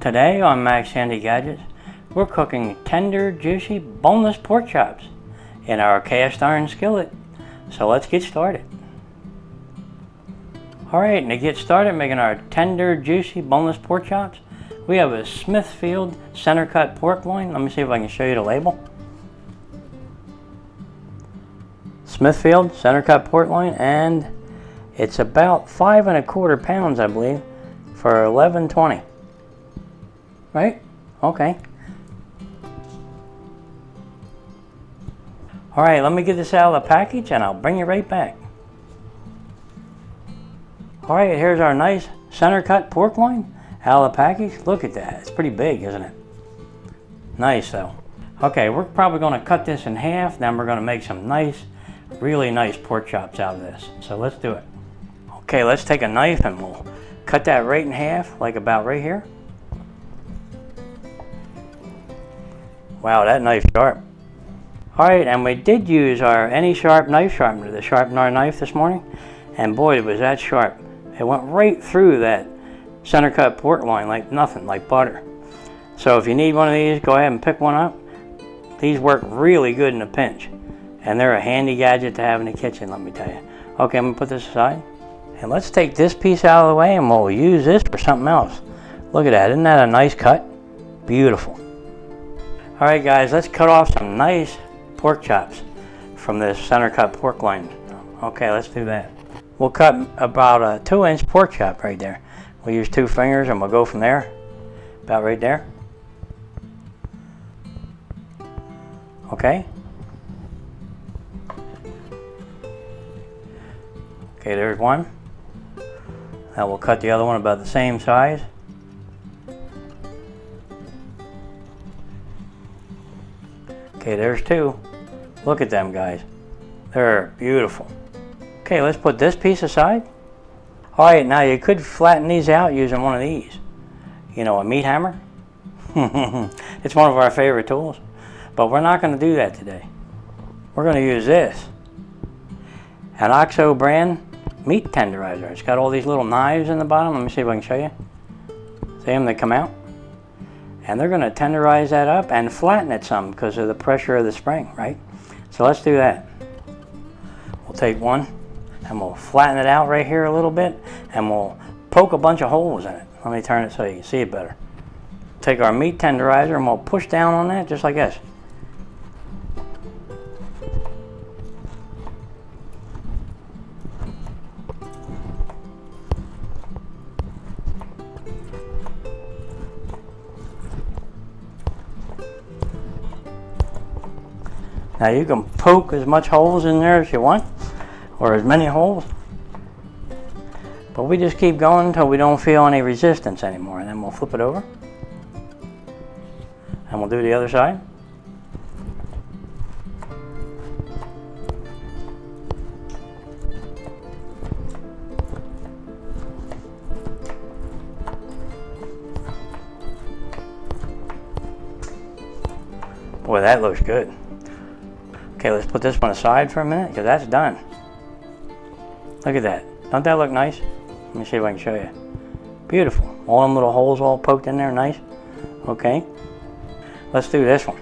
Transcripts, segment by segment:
Today on Max Handy Gadgets, we're cooking tender, juicy, boneless pork chops in our cast iron skillet. So let's get started. Alright, and to get started making our tender, juicy, boneless pork chops, we have a Smithfield center cut pork loin. Let me see if I can show you the label. Smithfield center cut pork loin, and it's about 5 1/4 pounds, I believe, for $11.20. Right? Okay. Alright, let me get this out of the package and I'll bring you right back. Alright, here's our nice center cut pork loin out of the package. Look at that. It's pretty big, isn't it? Nice though. Okay, we're probably going to cut this in half, then we're going to make some nice, really nice pork chops out of this. So let's do it. Okay, let's take a knife and we'll cut that right in half, like about right here. Wow, that knife's sharp. Alright, and we did use our AnySharp knife sharpener to sharpen our knife this morning. And boy, was that sharp. It went right through that center cut pork loin like nothing, like butter. So if you need one of these, go ahead and pick one up. These work really good in a pinch. And they're a handy gadget to have in the kitchen, let me tell you. Okay, I'm going to put this aside. And let's take this piece out of the way and we'll use this for something else. Look at that, isn't that a nice cut? Beautiful. Alright guys, let's cut off some nice pork chops from this center cut pork loin. Okay, let's do that. We'll cut about a 2-inch pork chop right there. We'll use 2 fingers and we'll go from there, about right there. Okay. Okay, there's one. Now we'll cut the other one about the same size. Okay, there's 2. Look at them guys. They're beautiful. Okay, let's put this piece aside. Alright, now you could flatten these out using one of these. You know, a meat hammer. It's one of our favorite tools. But we're not going to do that today. We're going to use this. An OXO brand meat tenderizer. It's got all these little knives in the bottom. Let me see if I can show you. See them? They come out. And they're going to tenderize that up and flatten it some because of the pressure of the spring, right? So let's do that. We'll take one and we'll flatten it out right here a little bit and we'll poke a bunch of holes in it. Let me turn it so you can see it better. Take our meat tenderizer and we'll push down on that just like this. Now you can poke as much holes in there as you want, or as many holes. But we just keep going until we don't feel any resistance anymore, and then we'll flip it over. And we'll do the other side. Boy, that looks good. Okay, let's put this one aside for a minute because that's done. Look at that. Don't that look nice? Let me see if I can show you. Beautiful. All them little holes all poked in there, nice. Okay. Let's do this one.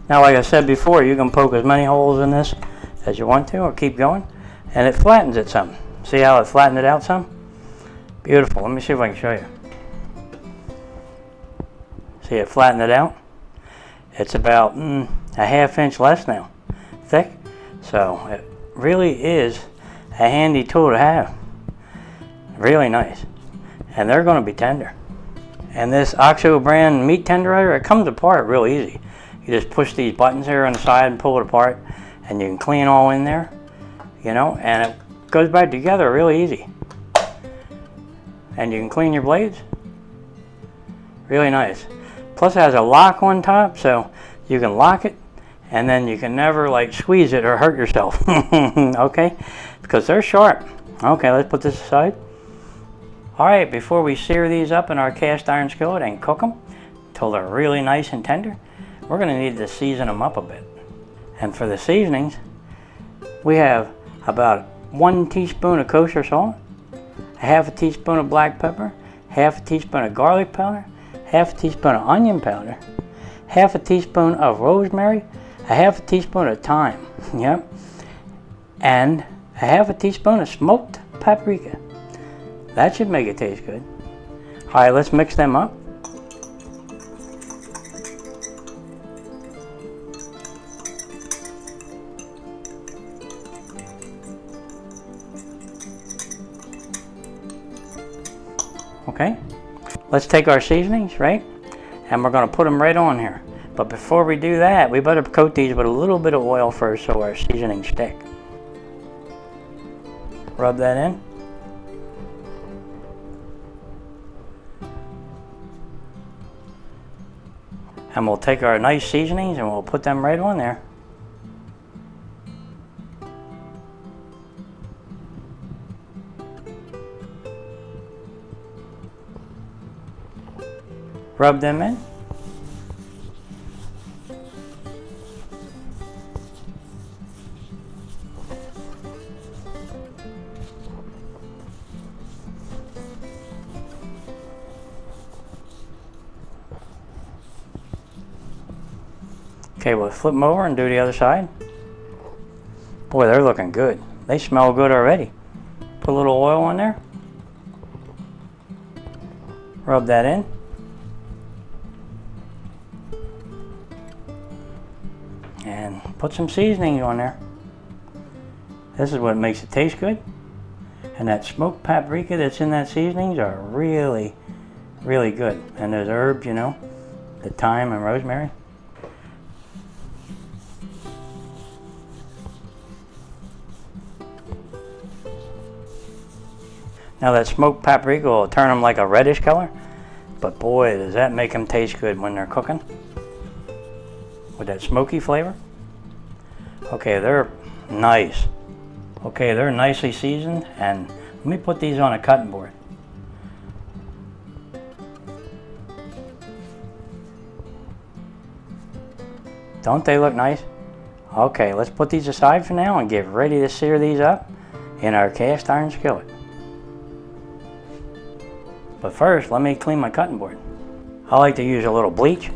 Now, like I said before, you can poke as many holes in this as you want to, or keep going, and it flattens it some. See how it flattened it out some? Beautiful. Let me see if I can show you. See, it flattened it out. It's about a 1/2 inch less now, thick. So it really is a handy tool to have. Really nice. And they're going to be tender. And this OXO brand meat tenderizer, it comes apart real easy. You just push these buttons here on the side and pull it apart, and you can clean all in there, you know, and it goes back together really easy. And you can clean your blades. Really nice. Plus it has a lock on top, so you can lock it and then you can never like squeeze it or hurt yourself. Okay, because they're sharp. Okay, let's put this aside. All right, before we sear these up in our cast iron skillet and cook them until they're really nice and tender, we're going to need to season them up a bit. And for the seasonings, we have about 1 teaspoon of kosher salt, a half a teaspoon of black pepper, half a teaspoon of garlic powder, half a teaspoon of onion powder, half a teaspoon of rosemary, a half a teaspoon of thyme, yep, and a half a teaspoon of smoked paprika. That should make it taste good. All right, let's mix them up. Okay, let's take our seasonings, right? And we're going to put them right on here. But before we do that, we better coat these with a little bit of oil first so our seasonings stick. Rub that in. And we'll take our nice seasonings and we'll put them right on there. Rub them in. Okay, we'll flip them over and do the other side. Boy, they're looking good. They smell good already. Put a little oil on there. Rub that in. And put some seasoning on there. This is what makes it taste good. And that smoked paprika that's in that seasonings are really, really good. And those herbs, you know, the thyme and rosemary. Now that smoked paprika will turn them like a reddish color, but boy, does that make them taste good when they're cooking with that smoky flavor. Okay, they're nice. Okay, they're nicely seasoned, and let me put these on a cutting board. Don't they look nice? Okay, let's put these aside for now and get ready to sear these up in our cast iron skillet. But first, let me clean my cutting board. I like to use a little bleach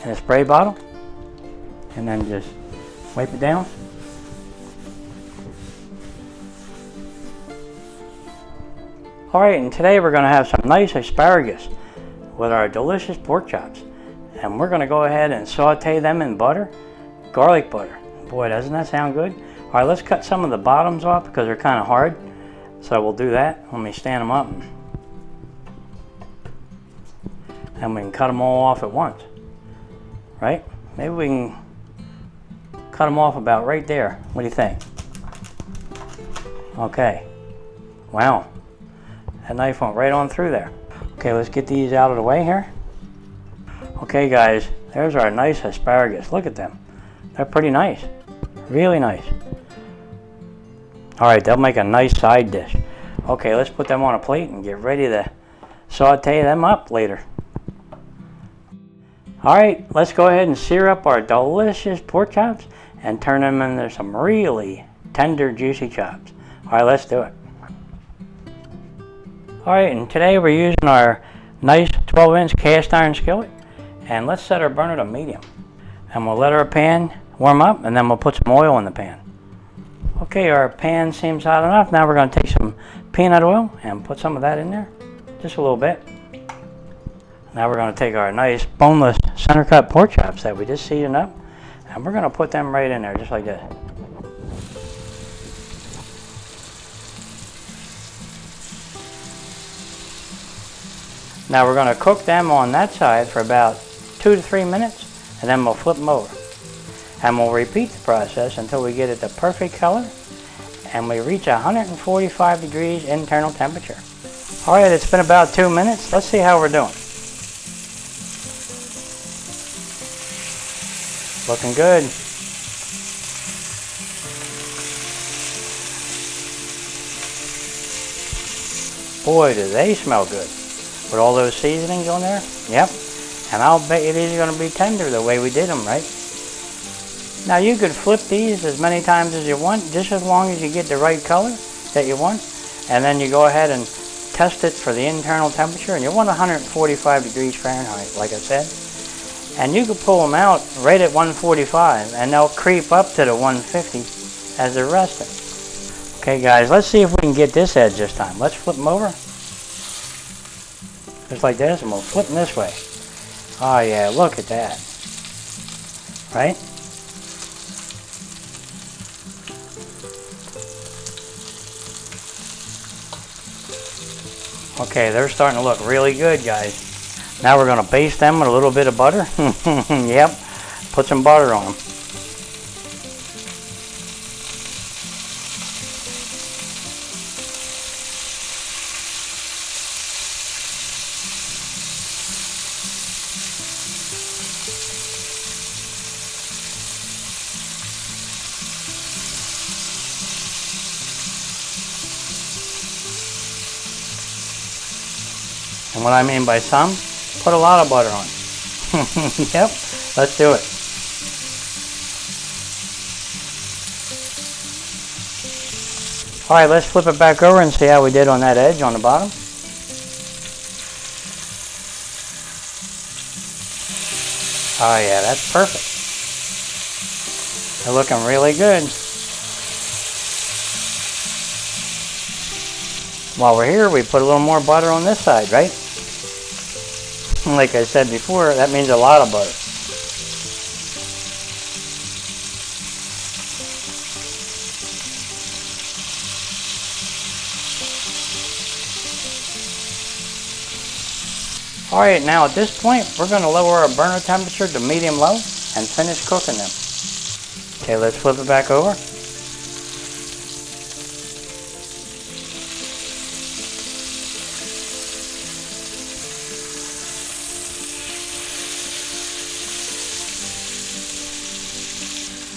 in a spray bottle and then just wipe it down. Alright, and today we're going to have some nice asparagus with our delicious pork chops. And we're going to go ahead and saute them in butter, garlic butter. Boy, doesn't that sound good? Alright, let's cut some of the bottoms off because they're kind of hard. So we'll do that. Let me stand them up. And we can cut them all off at once, right? Maybe we can cut them off about right there. What do you think? Okay. Wow. That knife went right on through there. Okay, let's get these out of the way here. Okay, guys, there's our nice asparagus. Look at them. They're pretty nice. Really nice. All right, they'll make a nice side dish. Okay, let's put them on a plate and get ready to saute them up later. Alright, let's go ahead and sear up our delicious pork chops and turn them into some really tender, juicy chops. Alright, let's do it. Alright, and today we're using our nice 12-inch cast iron skillet. And let's set our burner to medium. And we'll let our pan warm up and then we'll put some oil in the pan. Okay, our pan seems hot enough. Now we're going to take some peanut oil and put some of that in there. Just a little bit. Now we're going to take our nice boneless center cut pork chops that we just seasoned up, and we're going to put them right in there just like this. Now we're going to cook them on that side for about 2 to 3 minutes, and then we'll flip them over. And we'll repeat the process until we get it the perfect color and we reach 145 degrees internal temperature. Alright, it's been about 2 minutes. Let's see how we're doing. Looking good. Boy, do they smell good. With all those seasonings on there. Yep. And I'll bet you these are going to be tender the way we did them, right? Now you could flip these as many times as you want, just as long as you get the right color that you want. And then you go ahead and test it for the internal temperature. And you want 145 degrees Fahrenheit, like I said. And you could pull them out right at 145, and they'll creep up to the 150 as they're resting. Okay guys, let's see if we can get this edge this time. Let's flip them over. Just like this, and we'll flip them this way. Oh yeah, look at that. Right? Okay, they're starting to look really good, guys. Now we're going to baste them with a little bit of butter. Yep, put some butter on them. And what I mean by some, put a lot of butter on. Yep, let's do it. Alright, let's flip it back over and see how we did on that edge on the bottom. Oh yeah, that's perfect. They're looking really good. While we're here, we put a little more butter on this side, right? Like I said before, that means a lot of butter. Alright, now at this point, we're going to lower our burner temperature to medium-low and finish cooking them. Okay, let's flip it back over.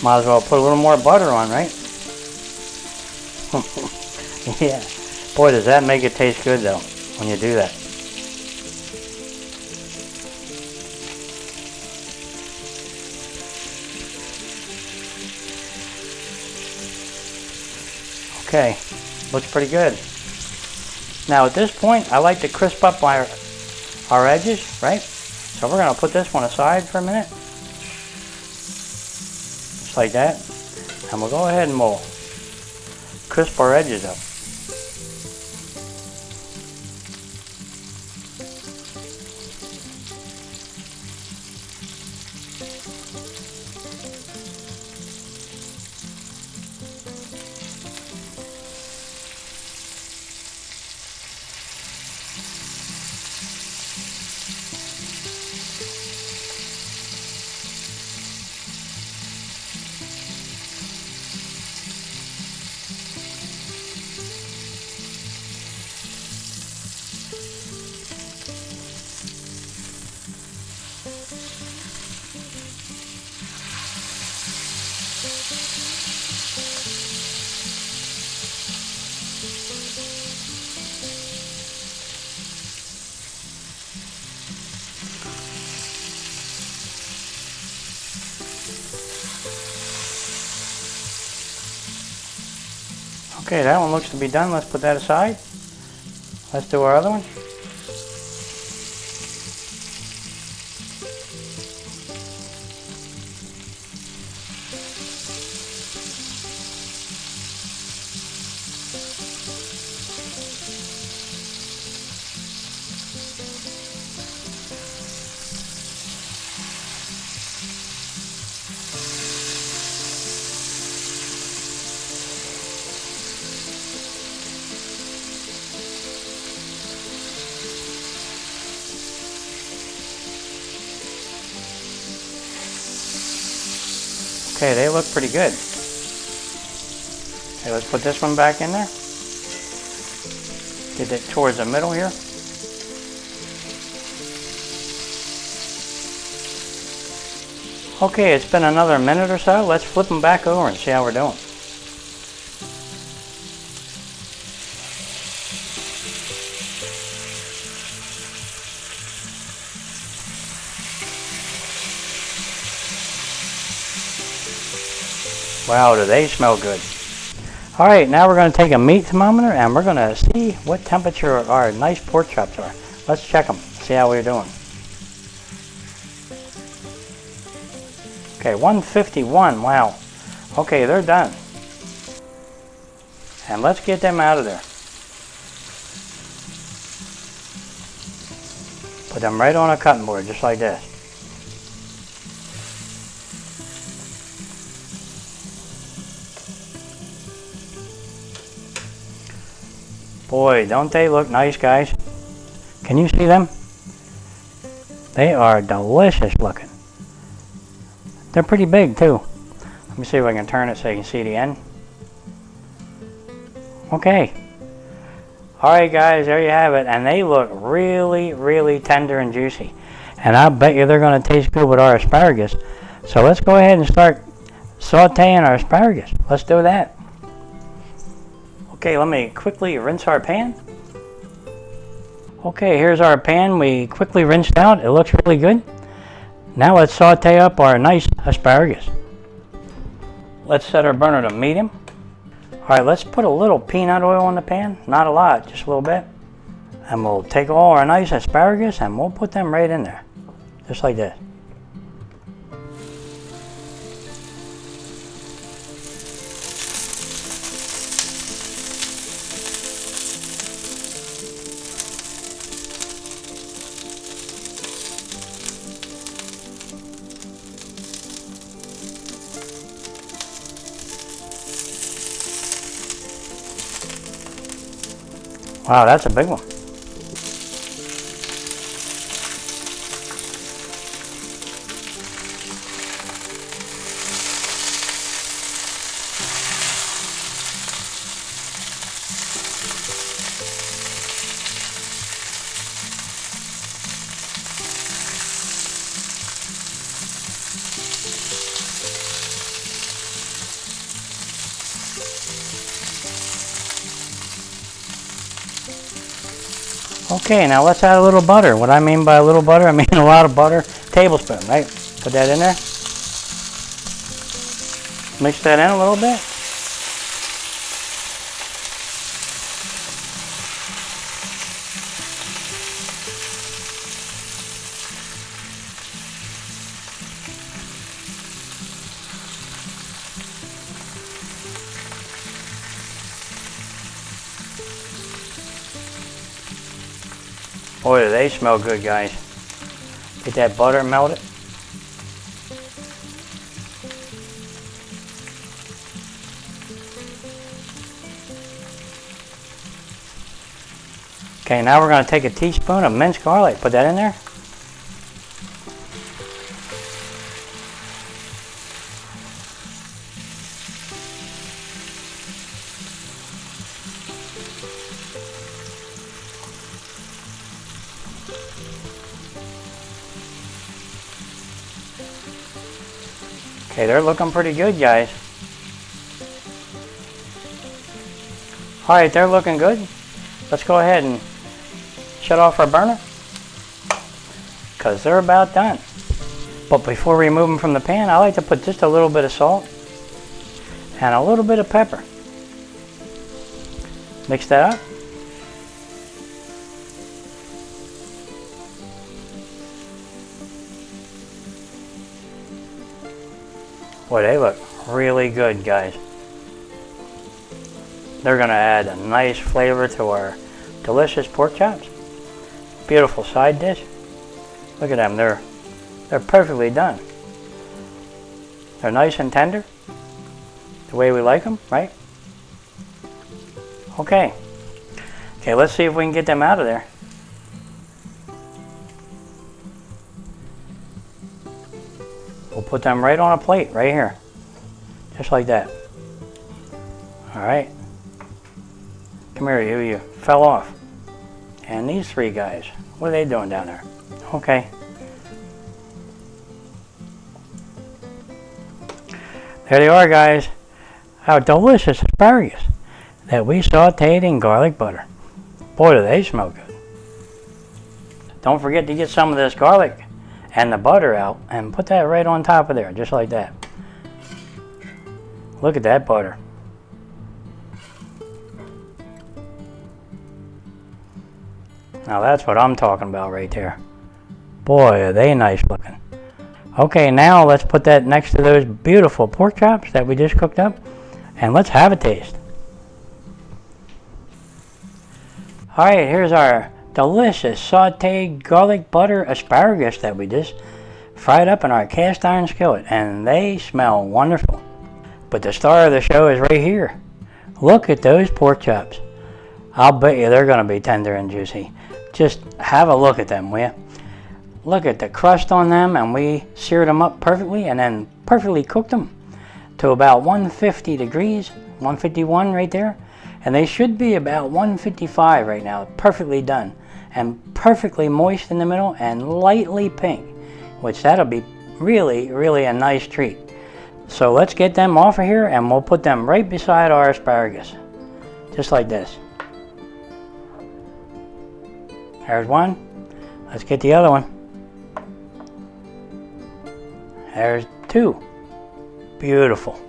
Might as well put a little more butter on, right? Yeah. Boy, does that make it taste good, though, when you do that. Okay, looks pretty good. Now at this point, I like to crisp up our edges, right? So we're going to put this one aside for a minute. Like that, and we'll go ahead and we'll crisp our edges up. Okay, that one looks to be done. Let's put that aside. Let's do our other one. Okay, they look pretty good. Okay, let's put this one back in there. Get it towards the middle here. Okay, it's been another minute or so. Let's flip them back over and see how we're doing. Wow, do they smell good. Alright, now we're going to take a meat thermometer and we're going to see what temperature our nice pork chops are. Let's check them, see how we're doing. Okay, 151, wow. Okay, they're done. And let's get them out of there. Put them right on a cutting board, just like this. Boy, don't they look nice, guys? Can you see them? They are delicious looking. They're pretty big too. Let me see if I can turn it so you can see the end. Okay. Alright guys, there you have it. And they look really, really tender and juicy. And I bet you they're going to taste good with our asparagus. So let's go ahead and start sauteing our asparagus. Let's do that. Okay, let me quickly rinse our pan. Okay, here's our pan. We quickly rinsed out. It looks really good. Now let's saute up our nice asparagus. Let's set our burner to medium. Alright, let's put a little peanut oil in the pan. Not a lot, just a little bit. And we'll take all our nice asparagus and we'll put them right in there. Just like this. Wow, that's a big one. Okay, now let's add a little butter. What I mean by a little butter, I mean a lot of butter. Tablespoon, right? Put that in there. Mix that in a little bit. Boy, do they smell good, guys. Get that butter melted. Okay, now we're going to take a teaspoon of minced garlic. Put that in there. Okay, they're looking pretty good, guys. Alright, they're looking good. Let's go ahead and shut off our burner, because they're about done. But before we remove them from the pan, I like to put just a little bit of salt and a little bit of pepper. Mix that up. Boy, they look really good, guys. They're going to add a nice flavor to our delicious pork chops. Beautiful side dish. Look at them. They're perfectly done. They're nice and tender, the way we like them, right? Okay. Okay, let's see if we can get them out of there. We'll put them right on a plate, right here. Just like that. Alright. Come here, you fell off. And these three guys, what are they doing down there? Okay. There they are, guys. Our delicious asparagus that we sauteed in garlic butter. Boy, do they smell good. Don't forget to get some of this garlic and the butter out and put that right on top of there, just like that. Look at that butter. Now that's what I'm talking about right there. Boy, are they nice looking. Okay, now let's put that next to those beautiful pork chops that we just cooked up, and let's have a taste. Alright, here's our delicious sauteed garlic butter asparagus that we just fried up in our cast iron skillet, and they smell wonderful. But the star of the show is right here. Look at those pork chops. I'll bet you they're going to be tender and juicy. Just have a look at them, will you? Look at the crust on them, and we seared them up perfectly and then perfectly cooked them to about 150 degrees, 151 right there. And they should be about 155 right now, perfectly done. And perfectly moist in the middle and lightly pink, which that'll be really, really a nice treat. So let's get them off of here and we'll put them right beside our asparagus. Just like this. There's one. Let's get the other one. There's two. Beautiful.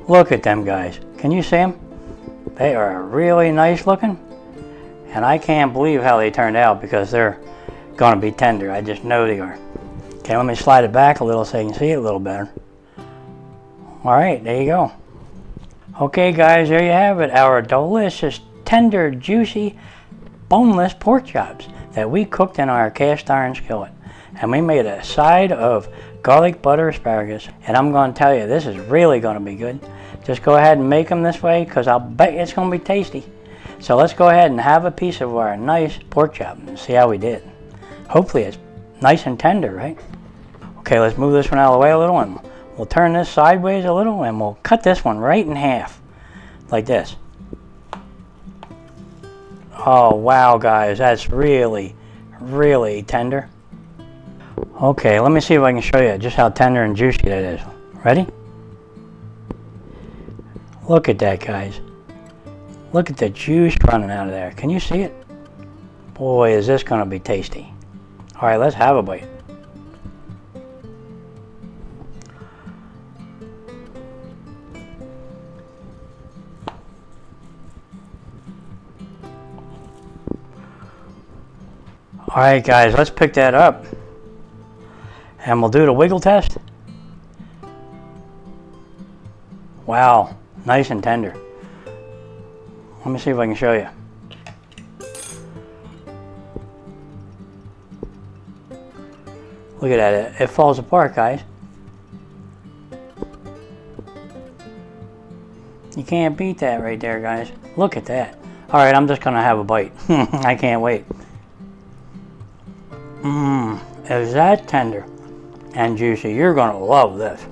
Look at them, guys. Can you see them? They are really nice looking. And I can't believe how they turned out because they're going to be tender. I just know they are. Okay, let me slide it back a little so you can see it a little better. Alright, there you go. Okay, guys, there you have it. Our delicious, tender, juicy, boneless pork chops that we cooked in our cast iron skillet. And we made a side of garlic butter asparagus. And I'm going to tell you, this is really going to be good. Just go ahead and make them this way because I'll bet you it's going to be tasty. So let's go ahead and have a piece of our nice pork chop and see how we did. Hopefully it's nice and tender, right? Okay, let's move this one out of the way a little and we'll turn this sideways a little and we'll cut this one right in half. Like this. Oh, wow, guys, that's really, really tender. Okay, let me see if I can show you just how tender and juicy that is. Ready? Look at that, guys. Look at the juice running out of there. Can you see it? Boy, is this going to be tasty. All right, let's have a bite. All right, guys, let's pick that up. And we'll do the wiggle test. Wow, nice and tender. Let me see if I can show you. Look at that, it falls apart, guys. You can't beat that right there, guys. Look at that. All right, I'm just gonna have a bite. I can't wait. Is that tender and juicy? You're gonna love this.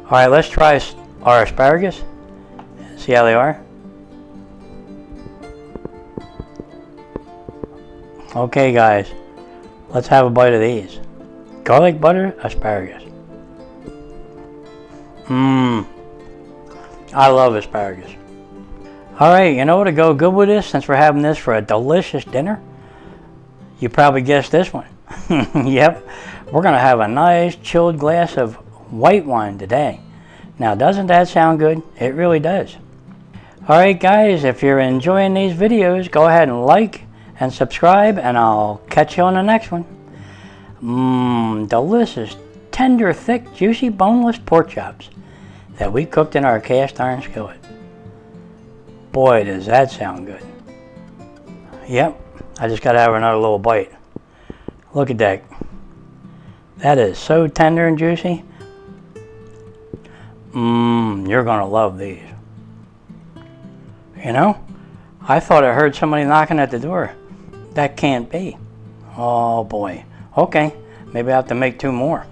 All right, let's try our asparagus. See how they are. Okay, guys, let's have a bite of these. Garlic butter asparagus. I love asparagus. Alright, you know what to go good with this since we're having this for a delicious dinner? You probably guessed this one. Yep, we're going to have a nice chilled glass of white wine today. Now, doesn't that sound good? It really does. Alright guys, if you're enjoying these videos, go ahead and like and subscribe and I'll catch you on the next one. Delicious, tender, thick, juicy, boneless pork chops that we cooked in our cast iron skillet. Boy, does that sound good. Yep, I just got to have another little bite. Look at that. That is so tender and juicy. You're going to love these. You know, I thought I heard somebody knocking at the door. That can't be. Oh boy. Okay, maybe I have to make two more.